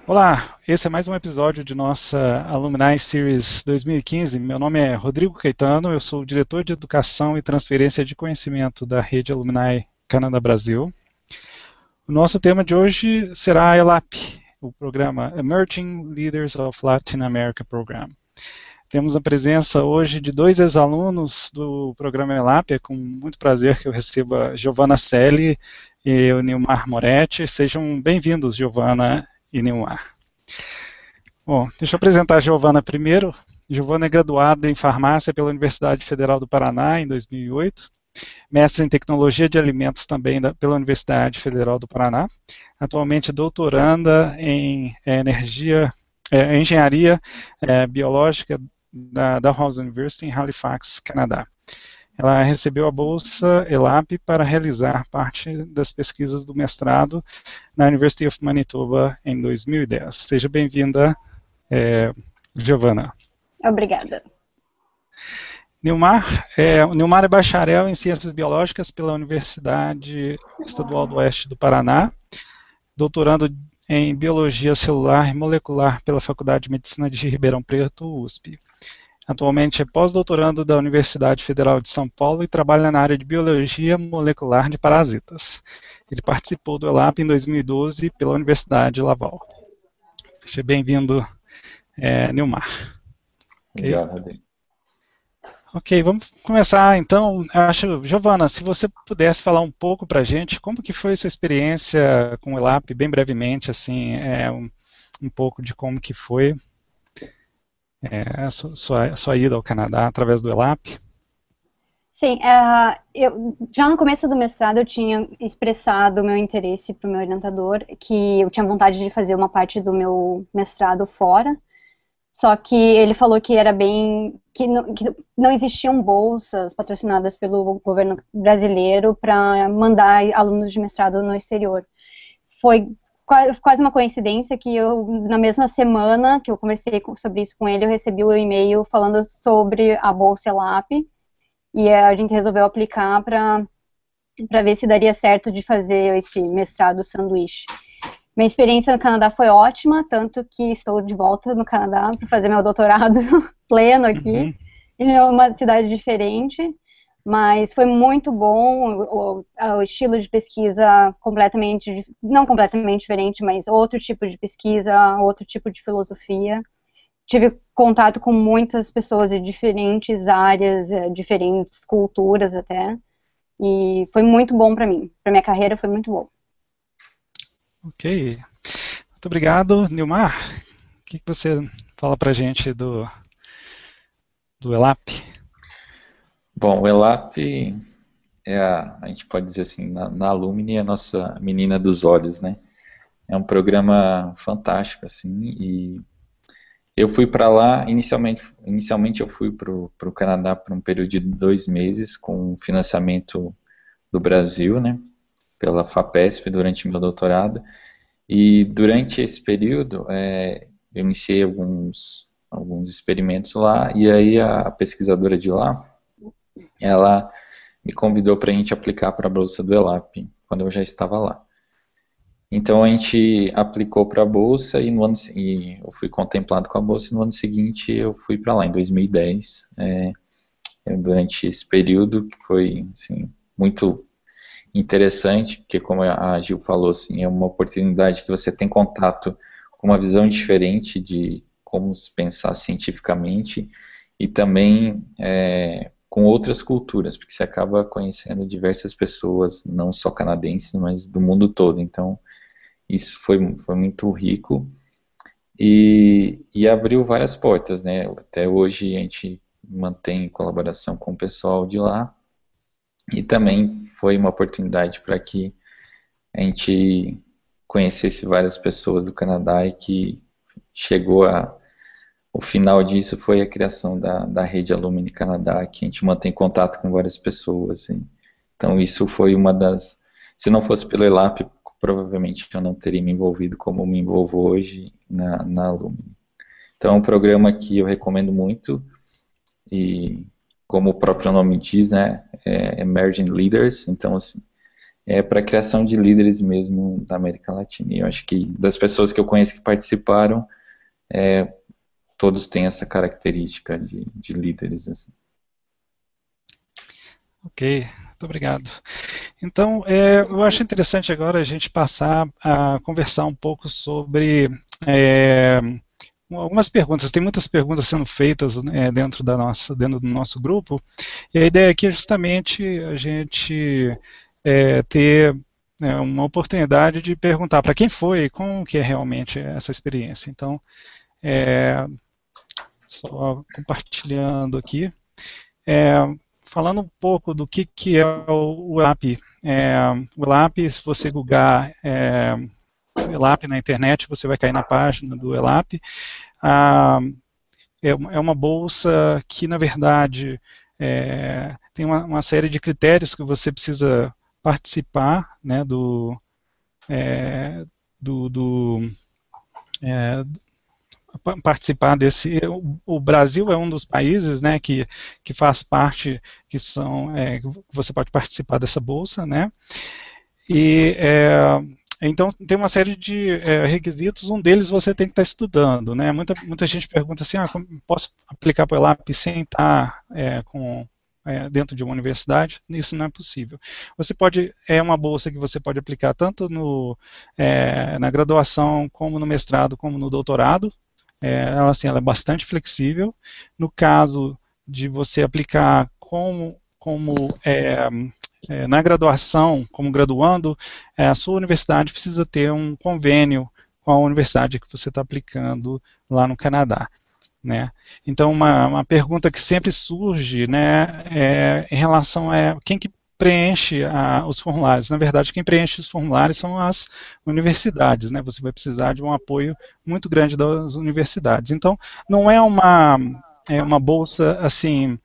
Olá, esse é mais um episódio de nossa Alumni Series 2015. Meu nome é Rodrigo Caetano, eu sou o diretor de Educação e Transferência de Conhecimento da Rede Alumni Canadá Brasil. O nosso tema de hoje será a ELAP, o programa Emerging Leaders of Latin America Program. Temos a presença hoje de dois ex-alunos do programa ELAP, é com muito prazer que eu recebo a Giovanna Celli e o Nilmar Moretti. Sejam bem-vindos, Giovanna e Nilmar. Bom, deixa eu apresentar a Giovana primeiro. Giovana é graduada em farmácia pela Universidade Federal do Paraná em 2008, mestre em tecnologia de alimentos também pela Universidade Federal do Paraná, atualmente doutoranda em engenharia biológica da Dalhousie University em Halifax, Canadá. Ela recebeu a bolsa ELAP para realizar parte das pesquisas do mestrado na University of Manitoba em 2010. Seja bem-vinda, Giovana. Obrigada. Nilmar é bacharel em Ciências Biológicas pela Universidade Estadual do Oeste do Paraná, doutorando em Biologia Celular e Molecular pela Faculdade de Medicina de Ribeirão Preto, USP. Atualmente é pós-doutorando da Universidade Federal de São Paulo e trabalha na área de Biologia Molecular de Parasitas. Ele participou do ELAP em 2012 pela Universidade de Laval. Seja bem-vindo, Nilmar. Okay? Obrigado. Ok, vamos começar então. Acho, Giovana, se você pudesse falar um pouco para a gente, como que foi a sua experiência com o ELAP, bem brevemente, assim, um pouco de como que foi a sua ida ao Canadá através do ELAP? Sim, eu, já no começo do mestrado eu tinha expressado o meu interesse para o meu orientador, que eu tinha vontade de fazer uma parte do meu mestrado fora, só que ele falou que era que não existiam bolsas patrocinadas pelo governo brasileiro para mandar alunos de mestrado no exterior. Foi quase uma coincidência que eu, na mesma semana que eu conversei sobre isso com ele, eu recebi um e-mail falando sobre a bolsa ELAP, e a gente resolveu aplicar para ver se daria certo de fazer esse mestrado sanduíche. Minha experiência no Canadá foi ótima, tanto que estou de volta no Canadá para fazer meu doutorado pleno aqui, em uma cidade diferente, mas foi muito bom, o estilo de pesquisa não completamente diferente, mas outro tipo de pesquisa, outro tipo de filosofia. Tive contato com muitas pessoas de diferentes áreas, diferentes culturas até, e foi muito bom para mim. Para minha carreira foi muito bom. Ok. Muito obrigado, Nilmar. O que você fala para a gente do ELAP? Bom, o ELAP a gente pode dizer assim, na Alumni é a nossa menina dos olhos, né? É um programa fantástico, assim, e eu fui para lá, inicialmente eu fui para o Canadá por um período de 2 meses, com financiamento do Brasil, né? Pela FAPESP durante meu doutorado, e durante esse período eu iniciei alguns experimentos lá, e aí a pesquisadora de lá, ela me convidou para a gente aplicar para a bolsa do ELAP, quando eu já estava lá. Então a gente aplicou para a bolsa e eu fui contemplado com a bolsa, e no ano seguinte eu fui para lá, em 2010, durante esse período que foi assim, muito interessante, porque como a Gil falou, assim, é uma oportunidade que você tem contato com uma visão diferente de como se pensar cientificamente e também com outras culturas, porque você acaba conhecendo diversas pessoas, não só canadenses, mas do mundo todo. Então, isso foi muito rico e abriu várias portas, né? Até hoje a gente mantém colaboração com o pessoal de lá e também foi uma oportunidade para que a gente conhecesse várias pessoas do Canadá e que o final disso foi a criação da Rede Alumni Canadá, que a gente mantém contato com várias pessoas. Assim. Então isso foi uma das... Se não fosse pelo ELAP, provavelmente eu não teria me envolvido como me envolvo hoje na Alumni. Então é um programa que eu recomendo muito e como o próprio nome diz, né, Emerging Leaders, então assim, para a criação de líderes mesmo da América Latina. E eu acho que das pessoas que eu conheço que participaram, todos têm essa característica de líderes. Assim. Ok, muito obrigado. Então, eu acho interessante agora a gente passar a conversar um pouco sobre algumas perguntas. Tem muitas perguntas sendo feitas dentro do nosso grupo, e a ideia aqui é justamente a gente ter uma oportunidade de perguntar para quem foi e como que é realmente essa experiência. Então, só compartilhando aqui. Falando um pouco do que é o ELAP. O ELAP, se você googlar o ELAP na internet, você vai cair na página do ELAP. É uma bolsa que, na verdade, tem uma série de critérios que você precisa participar, né, participar desse. O Brasil é um dos países, né, que faz parte, que você pode participar dessa bolsa, né, e então tem uma série de requisitos. Um deles você tem que estar estudando, né. Muita gente pergunta assim, como posso aplicar para o ELAP sem estar dentro de uma universidade? Isso não é possível. Você pode, uma bolsa que você pode aplicar tanto na graduação, como no mestrado, como no doutorado. Ela é bastante flexível. No caso de você aplicar na graduação, como graduando, a sua universidade precisa ter um convênio com a universidade que você está aplicando lá no Canadá. Né? Então, uma pergunta que sempre surge, né, em relação a quem que preenche os formulários. Na verdade, quem preenche os formulários são as universidades, né? Você vai precisar de um apoio muito grande das universidades. Então, não é uma bolsa assim.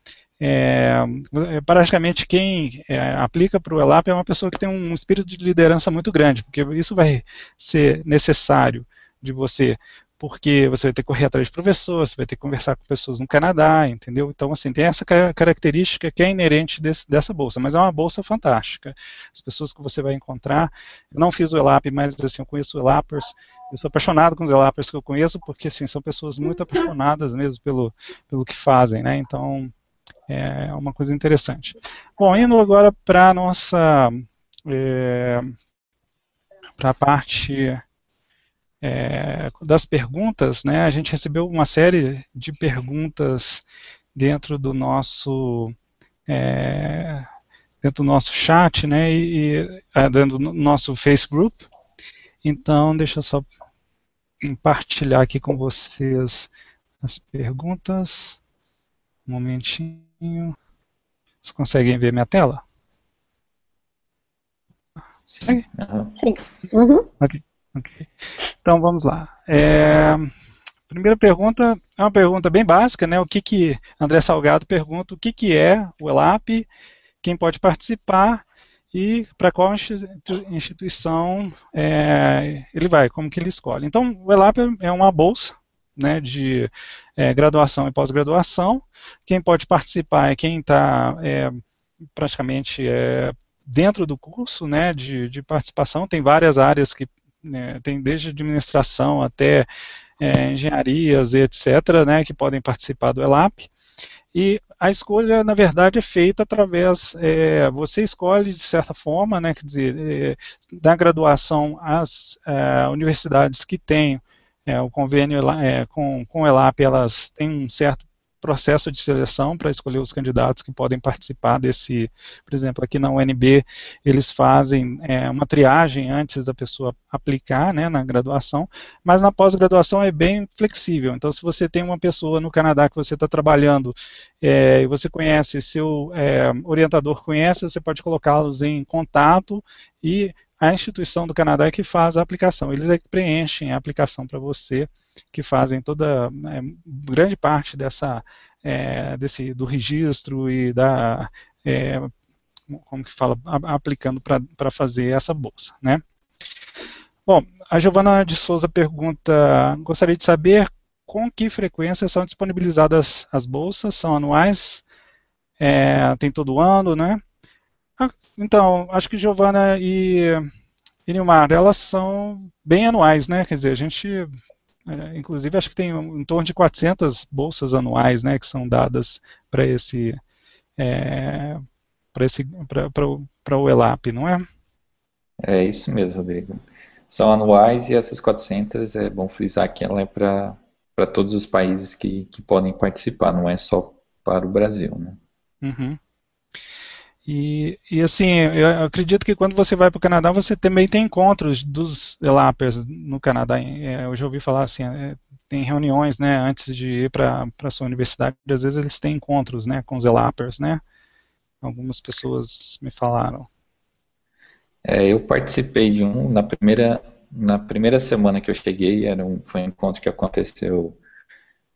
Praticamente quem aplica para o ELAP é uma pessoa que tem um espírito de liderança muito grande, porque isso vai ser necessário de você, porque você vai ter que correr atrás de professores, você vai ter que conversar com pessoas no Canadá, entendeu? Então, assim, tem essa característica que é inerente dessa bolsa, mas é uma bolsa fantástica. As pessoas que você vai encontrar, eu não fiz o ELAP, mas assim, eu conheço ELAPers, eu sou apaixonado com os ELAPers que eu conheço, porque assim, são pessoas muito apaixonadas mesmo pelo que fazem, né? Então, é uma coisa interessante. Bom, indo agora para a nossa para a parte das perguntas, né? A gente recebeu uma série de perguntas dentro do nosso chat, né? E dentro do nosso Facebook. Então, deixa eu só compartilhar aqui com vocês as perguntas. Um momentinho. Vocês conseguem ver minha tela? Sim. Sim. Uhum. Ok. Então, vamos lá. Primeira pergunta é uma pergunta bem básica, né? André Salgado pergunta o que é o ELAP, quem pode participar e para qual instituição ele vai, como que ele escolhe. Então, o ELAP é uma bolsa, né, de graduação e pós-graduação. Quem pode participar é quem está praticamente dentro do curso, né, de participação. Tem várias áreas que tem desde administração até engenharias e etc., né, que podem participar do ELAP. E a escolha, na verdade, é feita através, você escolhe de certa forma, né, quer dizer, da graduação, as universidades que têm o convênio com o ELAP, elas têm um certo processo de seleção para escolher os candidatos que podem participar desse, por exemplo, aqui na UNB, eles fazem uma triagem antes da pessoa aplicar, né, na graduação, mas na pós-graduação é bem flexível. Então, se você tem uma pessoa no Canadá que você está trabalhando e você conhece, seu orientador conhece, você pode colocá-los em contato e a instituição do Canadá é que faz a aplicação, eles é que preenchem a aplicação para você, que fazem toda, grande parte do registro e como que fala, aplicando para fazer essa bolsa, né? Bom, a Giovana de Souza pergunta, gostaria de saber com que frequência são disponibilizadas as bolsas, são anuais, tem todo ano, né? Então, acho que Giovana e Nilmar, elas são bem anuais, né? Quer dizer, a gente, inclusive, acho que tem em torno de 400 bolsas anuais, né, que são dadas para é, para o ELAP, não é? É isso mesmo, Rodrigo. São anuais e essas 400, é bom frisar que ela é para todos os países que podem participar, não é só para o Brasil, né? Uhum. E assim, eu acredito que quando você vai para o Canadá, você também tem encontros dos ELAPers no Canadá. Eu já ouvi falar assim, tem reuniões, né, antes de ir para a sua universidade, às vezes eles têm encontros, né, com os ELAPers, né? Algumas pessoas me falaram. Eu participei de um na primeira semana que eu cheguei, foi um encontro que aconteceu.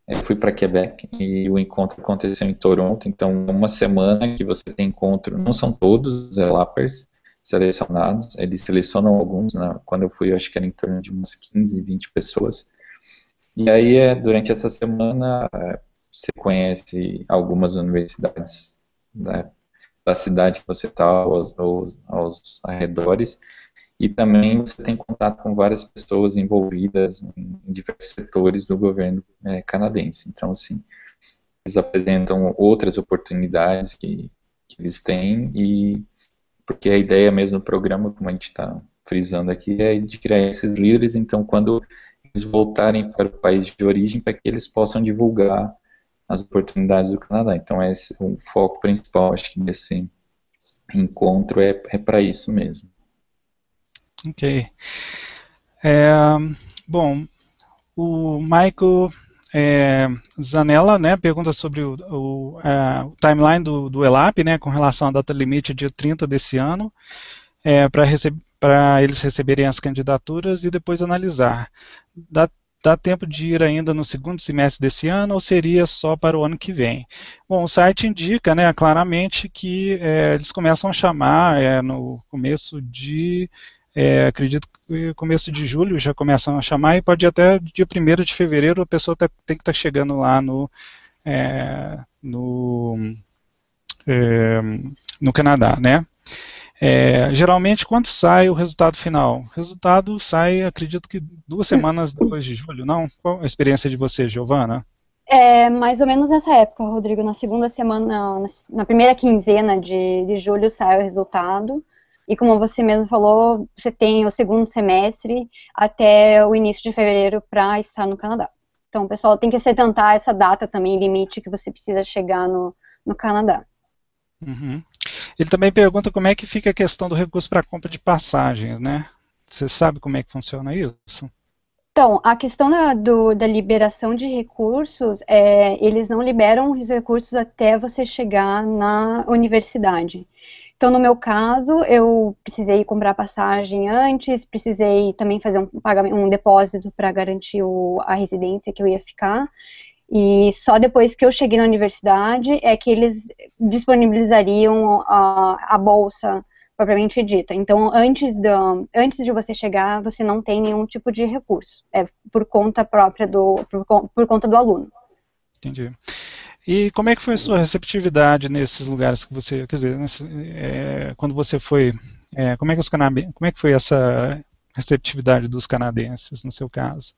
Eu fui para Quebec e o encontro aconteceu em Toronto, então uma semana que você tem encontro, não são todos os LAPers selecionados, eles selecionam alguns, né? Quando eu fui eu acho que era em torno de umas 15, 20 pessoas, e aí durante essa semana você conhece algumas universidades, né, da cidade que você está, aos arredores, e também você tem contato com várias pessoas envolvidas em diversos setores do governo canadense. Então, assim, eles apresentam outras oportunidades que eles têm, e porque a ideia mesmo do programa, como a gente está frisando aqui, é de criar esses líderes, então quando eles voltarem para o país de origem, para que eles possam divulgar as oportunidades do Canadá. Então, esse é o foco principal, acho que desse encontro é para isso mesmo. Ok. Bom, o Michael Zanella, né, pergunta sobre o timeline do ELAP, né, com relação à data limite dia 30 desse ano, para eles receberem as candidaturas e depois analisar. Dá tempo de ir ainda no segundo semestre desse ano ou seria só para o ano que vem? Bom, o site indica, né, claramente que eles começam a chamar no começo de, acredito que começo de julho já começam a chamar, e pode ir até dia 1º de fevereiro a pessoa tem que estar chegando lá no Canadá, né? Geralmente, quando sai o resultado final? O resultado sai, acredito que 2 semanas depois de julho, não? Qual a experiência de você, Giovana? Mais ou menos nessa época, Rodrigo. Na segunda semana, na primeira quinzena de julho sai o resultado. E como você mesmo falou, você tem o segundo semestre até o início de fevereiro para estar no Canadá. Então, o pessoal tem que se atentar a essa data também, limite que você precisa chegar no Canadá. Uhum. Ele também pergunta como é que fica a questão do recurso para compra de passagens, né? Você sabe como é que funciona isso? Então, a questão da liberação de recursos, eles não liberam os recursos até você chegar na universidade. Então, no meu caso, eu precisei comprar passagem antes, precisei também fazer um depósito para garantir a residência que eu ia ficar. E só depois que eu cheguei na universidade é que eles disponibilizariam a bolsa propriamente dita. Então, antes de você chegar, você não tem nenhum tipo de recurso. É por conta própria por conta do aluno. Entendi. E como é que foi a sua receptividade nesses lugares que você, quer dizer, quando você foi, como é que foi essa receptividade dos canadenses, no seu caso?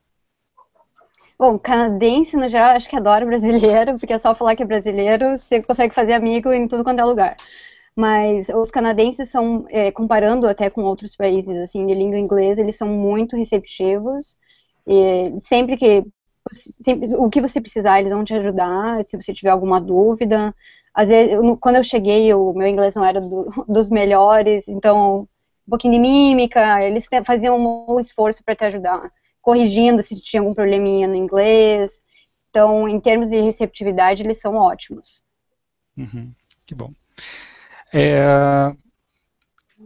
Bom, canadense, no geral, acho que adora brasileiro, porque é só falar que é brasileiro, você consegue fazer amigo em tudo quanto é lugar. Mas os canadenses são, comparando até com outros países, assim, de língua inglesa, eles são muito receptivos, e sempre o que você precisar, eles vão te ajudar, se você tiver alguma dúvida. Às vezes, quando eu cheguei, o meu inglês não era dos melhores, então, um pouquinho de mímica, eles faziam um esforço para te ajudar, corrigindo se tinha algum probleminha no inglês. Então, em termos de receptividade, eles são ótimos. Uhum, que bom. A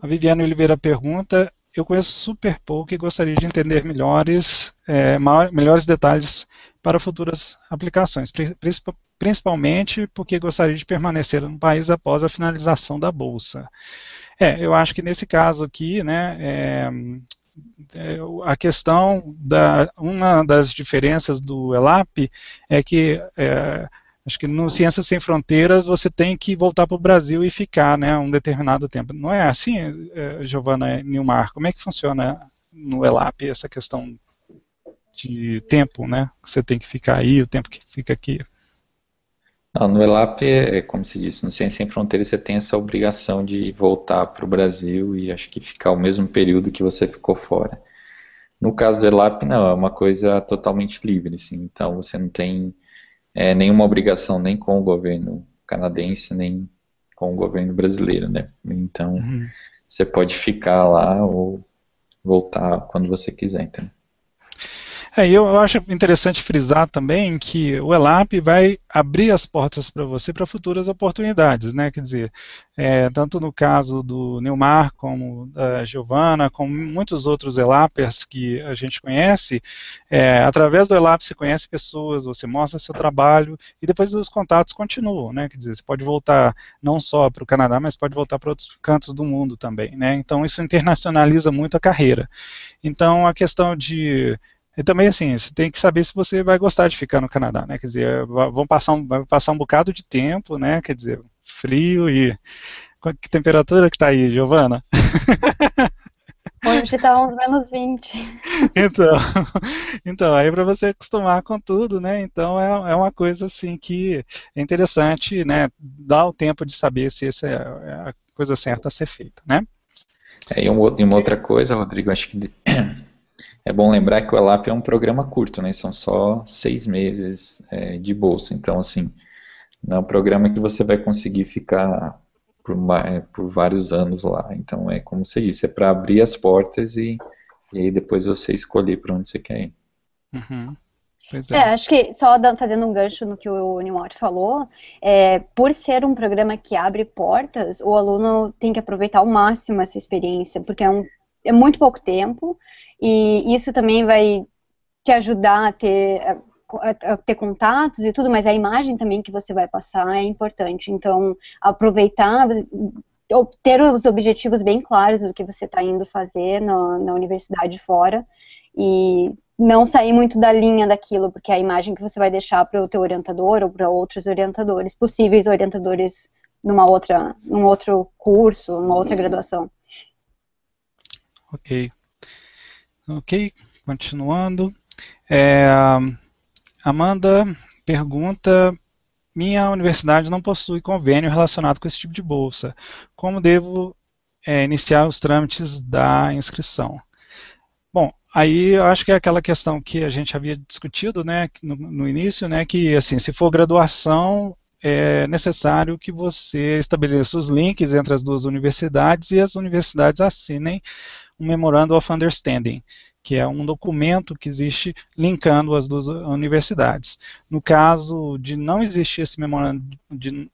Viviane Oliveira pergunta: eu conheço super pouco e gostaria de entender melhores detalhes para futuras aplicações, principalmente porque gostaria de permanecer no país após a finalização da bolsa. Eu acho que nesse caso aqui, né, a questão uma das diferenças do ELAP é que Acho que no Ciências Sem Fronteiras você tem que voltar para o Brasil e ficar, né, um determinado tempo. Não é assim, Giovana Nilmar? Como é que funciona no ELAP essa questão de tempo, né? Que você tem que ficar aí, o tempo que fica aqui? Não, no ELAP, como se disse, no Ciência Sem Fronteiras você tem essa obrigação de voltar para o Brasil e acho que ficar o mesmo período que você ficou fora. No caso do ELAP, não, é uma coisa totalmente livre, assim, então você não tem nenhuma obrigação nem com o governo canadense, nem com o governo brasileiro, né? Então, você pode ficar lá ou voltar quando você quiser, então. Eu acho interessante frisar também que o ELAP vai abrir as portas para você para futuras oportunidades, né? Quer dizer, tanto no caso do Nilmar, como da Giovana, como muitos outros ELAPers que a gente conhece, através do ELAP você conhece pessoas, você mostra seu trabalho e depois os contatos continuam, né? Quer dizer, você pode voltar não só para o Canadá, mas pode voltar para outros cantos do mundo também, né? Então isso internacionaliza muito a carreira. Então a questão de e também, assim, você tem que saber se você vai gostar de ficar no Canadá, né? Quer dizer, vai passar um bocado de tempo, né? Quer dizer, frio e... Que temperatura que tá aí, Giovana? Hoje tá uns -20. Então aí para você acostumar com tudo, né? Então é uma coisa, assim, que é interessante, né? Dar o tempo de saber se essa é a coisa certa a ser feita, né? E uma outra coisa, Rodrigo, acho que é bom lembrar que o ELAP é um programa curto, né? São só 6 meses de bolsa. Então, assim, não é um programa que você vai conseguir ficar por vários anos lá. Então, é como você disse, é para abrir as portas e aí depois você escolher para onde você quer ir. Pois acho que só fazendo um gancho no que o Nilmar falou, por ser um programa que abre portas, o aluno tem que aproveitar ao máximo essa experiência, porque é muito pouco tempo, e isso também vai te ajudar a ter contatos e tudo, mas a imagem também que você vai passar é importante. Então, aproveitar, ter os objetivos bem claros do que você está indo fazer na universidade fora, e não sair muito da linha daquilo, porque é a imagem que você vai deixar para o teu orientador ou para outros orientadores, possíveis orientadores num outro curso, numa outra graduação. Ok, continuando. Amanda pergunta: minha universidade não possui convênio relacionado com esse tipo de bolsa. Como devo iniciar os trâmites da inscrição? Bom, aí eu acho que é aquela questão que a gente havia discutido, né, no início, né, que assim, se for graduação, é necessário que você estabeleça os links entre as duas universidades e as universidades assinem um Memorandum of Understanding, que é um documento que existe linkando as duas universidades. No caso de não existir esse Memorandum de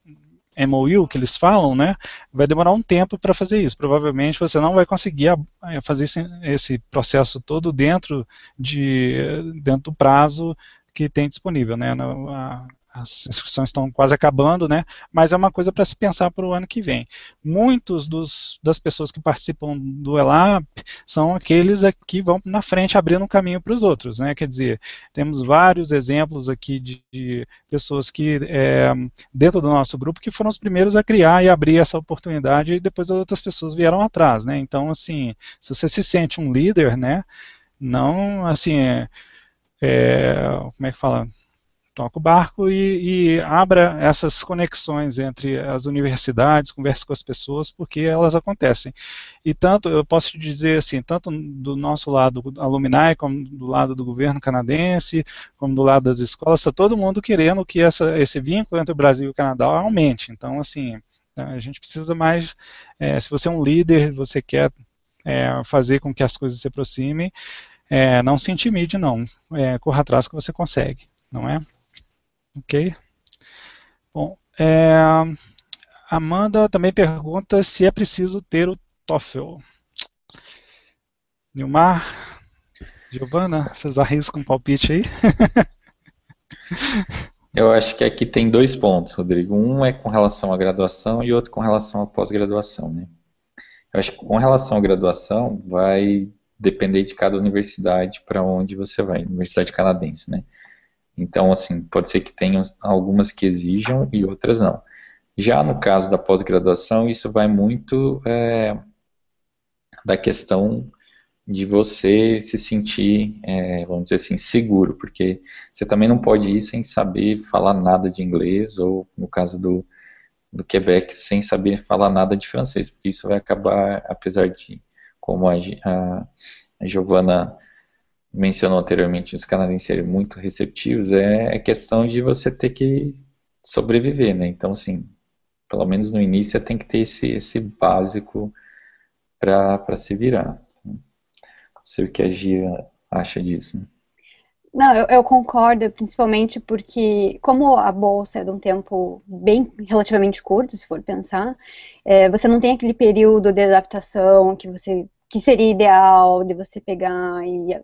MOU que eles falam, né, vai demorar um tempo para fazer isso. Provavelmente você não vai conseguir fazer esse processo todo dentro do prazo que tem disponível, né, as inscrições estão quase acabando, né? Mas é uma coisa para se pensar para o ano que vem. Muitos das pessoas que participam do ELAP são aqueles que vão na frente abrindo um caminho para os outros, né? Quer dizer, temos vários exemplos aqui de pessoas que, dentro do nosso grupo, que foram os primeiros a criar e abrir essa oportunidade e depois outras pessoas vieram atrás, né? Então, assim, se você se sente um líder, né? Não, assim, como é que fala? Toca o barco e abra essas conexões entre as universidades, converse com as pessoas, porque elas acontecem. E tanto, eu posso te dizer assim, tanto do nosso lado alumni, como do lado do governo canadense, como do lado das escolas, está todo mundo querendo que esse vínculo entre o Brasil e o Canadá aumente. Então, assim, a gente precisa mais, se você é um líder, você quer fazer com que as coisas se aproximem, não se intimide não, corra atrás que você consegue, não é? Ok. Bom, Amanda também pergunta se é preciso ter o TOEFL. Nilmar, Giovana, vocês arriscam um palpite aí? Eu acho que aqui tem 2 pontos, Rodrigo. Um é com relação à graduação e outro com relação à pós-graduação, né? Eu acho que com relação à graduação vai depender de cada universidade para onde você vai, universidade canadense, né? Então, assim, pode ser que tenham algumas que exijam e outras não. Já no caso da pós-graduação, isso vai muito da questão de você se sentir, vamos dizer assim, seguro, porque você também não pode ir sem saber falar nada de inglês, ou no caso do Quebec, sem saber falar nada de francês, porque isso vai acabar, apesar de, como a Giovana mencionou anteriormente, os canadenses serem muito receptivos, é questão de você ter que sobreviver, né? Então, assim, pelo menos no início, você tem que ter esse básico para se virar. Não sei o que a Gia acha disso, né? Não, eu concordo, principalmente porque, como a bolsa é de um tempo bem relativamente curto, se for pensar, você não tem aquele período de adaptação que seria ideal de você pegar e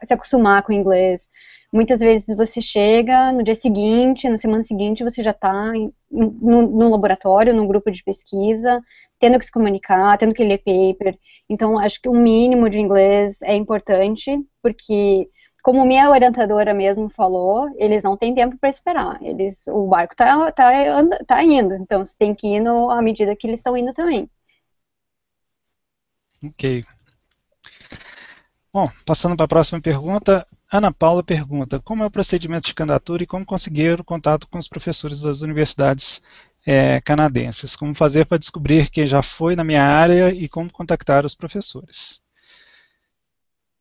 se acostumar com o inglês. Muitas vezes você chega no dia seguinte, na semana seguinte, você já está no laboratório, num grupo de pesquisa, tendo que se comunicar, tendo que ler paper. Então, acho que o mínimo de inglês é importante, porque, como minha orientadora mesmo falou, eles não têm tempo para esperar. O barco tá indo, então você tem que ir à medida que eles estão indo também. Ok. Bom, passando para a próxima pergunta, Ana Paula pergunta: como é o procedimento de candidatura e como conseguir o contato com os professores das universidades canadenses? Como fazer para descobrir quem já foi na minha área e como contactar os professores?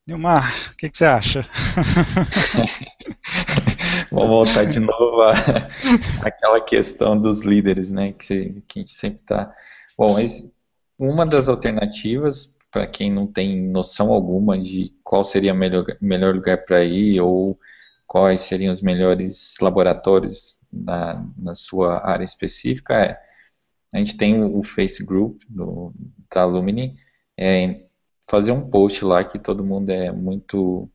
Nilmar, o que você acha? Vamos voltar de novo àquela questão dos líderes, né? Que a gente sempre está. Bom, uma das alternativas, para quem não tem noção alguma de qual seria o melhor lugar para ir ou quais seriam os melhores laboratórios na sua área específica, a gente tem o Face Group da Alumni, fazer um post lá que todo mundo é muito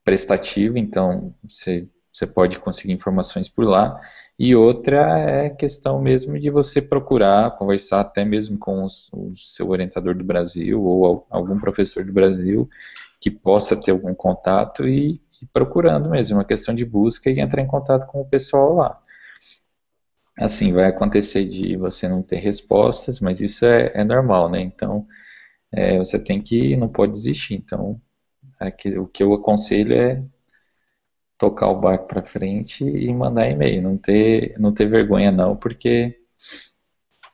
prestativo, então você pode conseguir informações por lá. E outra é questão mesmo de você procurar, conversar até mesmo com o seu orientador do Brasil ou algum professor do Brasil que possa ter algum contato e procurando mesmo, uma questão de busca e entrar em contato com o pessoal lá. Assim, vai acontecer de você não ter respostas, mas isso é normal, né? Então, você não pode desistir. Então, o que eu aconselho é tocar o barco para frente e mandar e-mail. Não ter vergonha não, porque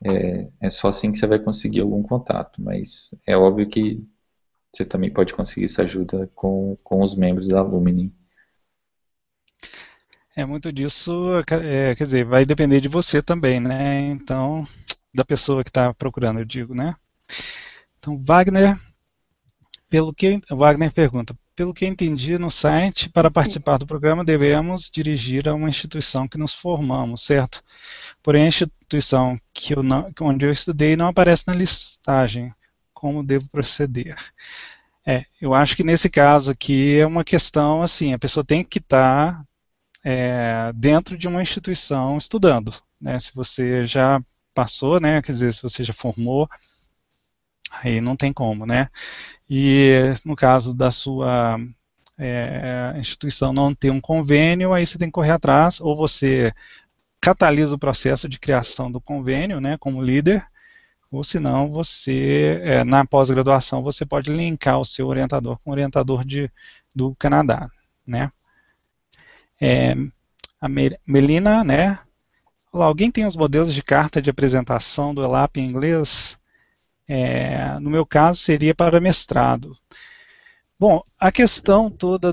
é só assim que você vai conseguir algum contato. Mas é óbvio que você também pode conseguir essa ajuda com os membros da Alumni. Muito disso, quer dizer, vai depender de você também, né? Então, da pessoa que está procurando, eu digo, né? Então, Wagner pergunta: pelo que entendi no site, para participar do programa devemos dirigir a uma instituição que nos formamos, certo? Porém, a instituição onde eu estudei não aparece na listagem. Como devo proceder? Eu acho que nesse caso aqui é uma questão assim, a pessoa tem que estar dentro de uma instituição estudando, né? Se você já passou, né? Quer dizer, se você já formou, aí não tem como, né? E no caso da sua instituição não ter um convênio, aí você tem que correr atrás, ou você catalisa o processo de criação do convênio, né, como líder, ou senão você, na pós-graduação, você pode linkar o seu orientador com o orientador do Canadá, né. A Melina, né, olá, alguém tem os modelos de carta de apresentação do ELAP em inglês? No meu caso, seria para mestrado. Bom, a questão toda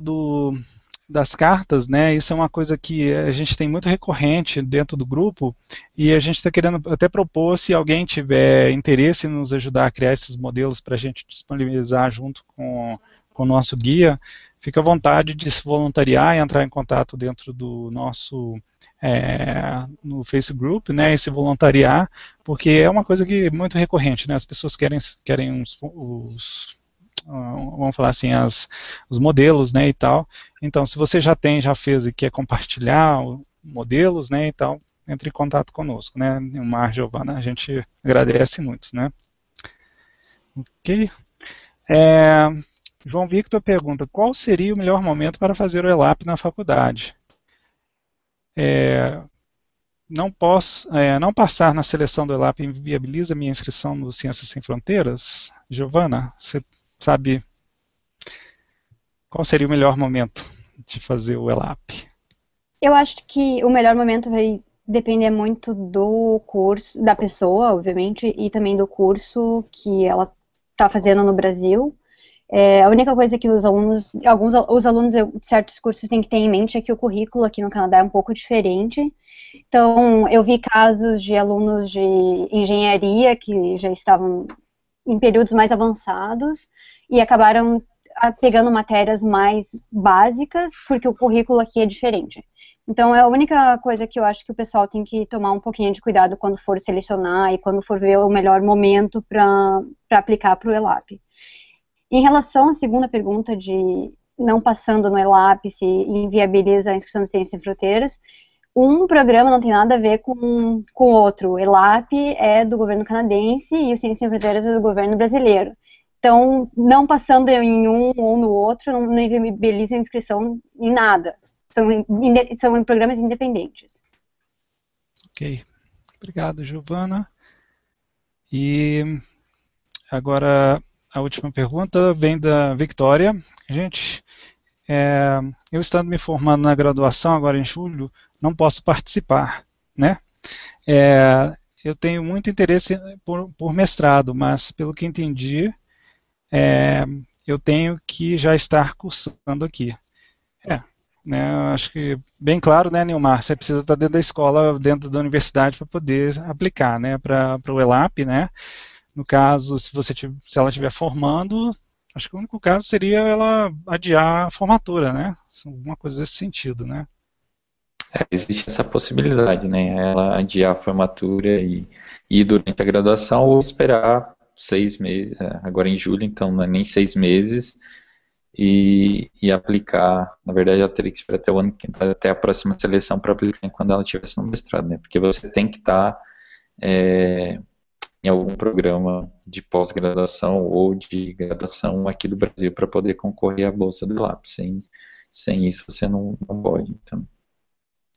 das cartas, né, isso é uma coisa que a gente tem muito recorrente dentro do grupo e a gente está querendo até propor, se alguém tiver interesse em nos ajudar a criar esses modelos para a gente disponibilizar junto com o nosso guia, fica à vontade de se voluntariar e entrar em contato dentro do nosso no Face Group, né, e se voluntariar, porque é uma coisa que é muito recorrente, né, as pessoas querem vamos falar assim, os modelos, né, e tal. Então, se você já fez e quer compartilhar modelos, né, e tal, entre em contato conosco, né, Nilmar, Giovana, a gente agradece muito, né. Ok. João Victor pergunta: qual seria o melhor momento para fazer o ELAP na faculdade? não passar na seleção do ELAP inviabiliza minha inscrição no Ciências Sem Fronteiras? Giovana, você sabe qual seria o melhor momento de fazer o ELAP? Eu acho que o melhor momento vai depender muito do curso, da pessoa, obviamente, e também do curso que ela está fazendo no Brasil. A única coisa que os alunos de certos cursos têm que ter em mente é que o currículo aqui no Canadá é um pouco diferente. Então, eu vi casos de alunos de engenharia que já estavam em períodos mais avançados e acabaram pegando matérias mais básicas, porque o currículo aqui é diferente. Então, é a única coisa que eu acho que o pessoal tem que tomar um pouquinho de cuidado quando for selecionar e quando for ver o melhor momento para aplicar para o ELAP. Em relação à segunda pergunta de não passando no ELAP se inviabiliza a inscrição de Ciências Sem Fronteiras, um programa não tem nada a ver com o outro. O ELAP é do governo canadense e o Ciências Sem Fronteiras é do governo brasileiro. Então, não passando em um ou no outro não inviabiliza a inscrição em nada. São em programas independentes. Ok. Obrigado, Giovana. E agora a última pergunta vem da Victoria. Gente, eu estando me formando na graduação agora em julho, não posso participar, né? Eu tenho muito interesse por mestrado, mas pelo que entendi, eu tenho que já estar cursando aqui. Né, acho que bem claro, né, Nilmar, você precisa estar dentro da escola, dentro da universidade para poder aplicar, né, para o ELAP, né. No caso, se ela estiver formando, acho que o único caso seria ela adiar a formatura, né, alguma coisa desse sentido, né. Existe essa possibilidade, né, ela adiar a formatura e ir durante a graduação ou esperar 6 meses, agora em julho, então não é nem 6 meses, e aplicar. Na verdade, ela teria que esperar até o ano que até a próxima seleção para aplicar quando ela estivesse no mestrado, né? Porque você tem que estar em algum programa de pós-graduação ou de graduação aqui do Brasil para poder concorrer à bolsa do LAP. Sem isso, você não pode. Então,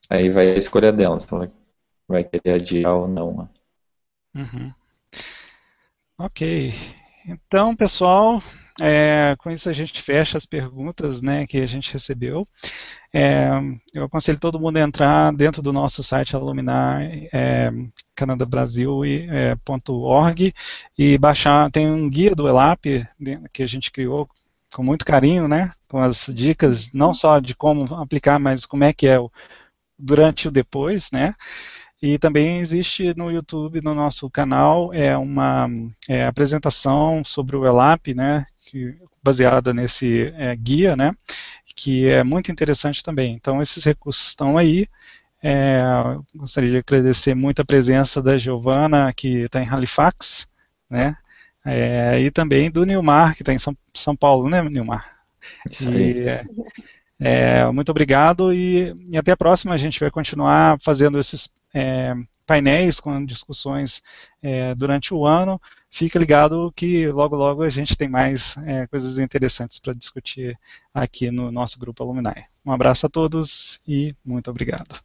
aí vai a escolha dela, se ela vai querer adiar ou não. Uhum. Ok. Então, pessoal, com isso a gente fecha as perguntas, né, que a gente recebeu. Eu aconselho todo mundo a entrar dentro do nosso site Alumni canadabrasil.org e baixar, tem um guia do ELAP que a gente criou com muito carinho, né, com as dicas não só de como aplicar, mas como é que é durante e o depois, né. E também existe no YouTube, no nosso canal, uma apresentação sobre o ELAP, né, baseada nesse guia, né, que é muito interessante também. Então, esses recursos estão aí. Gostaria de agradecer muito a presença da Giovana, que está em Halifax, né, e também do Nilmar, que está em São Paulo, né, Nilmar? Isso aí. Muito obrigado e até a próxima. A gente vai continuar fazendo esses painéis com discussões durante o ano. Fica ligado que logo logo a gente tem mais coisas interessantes para discutir aqui no nosso grupo Alumni. Um abraço a todos e muito obrigado.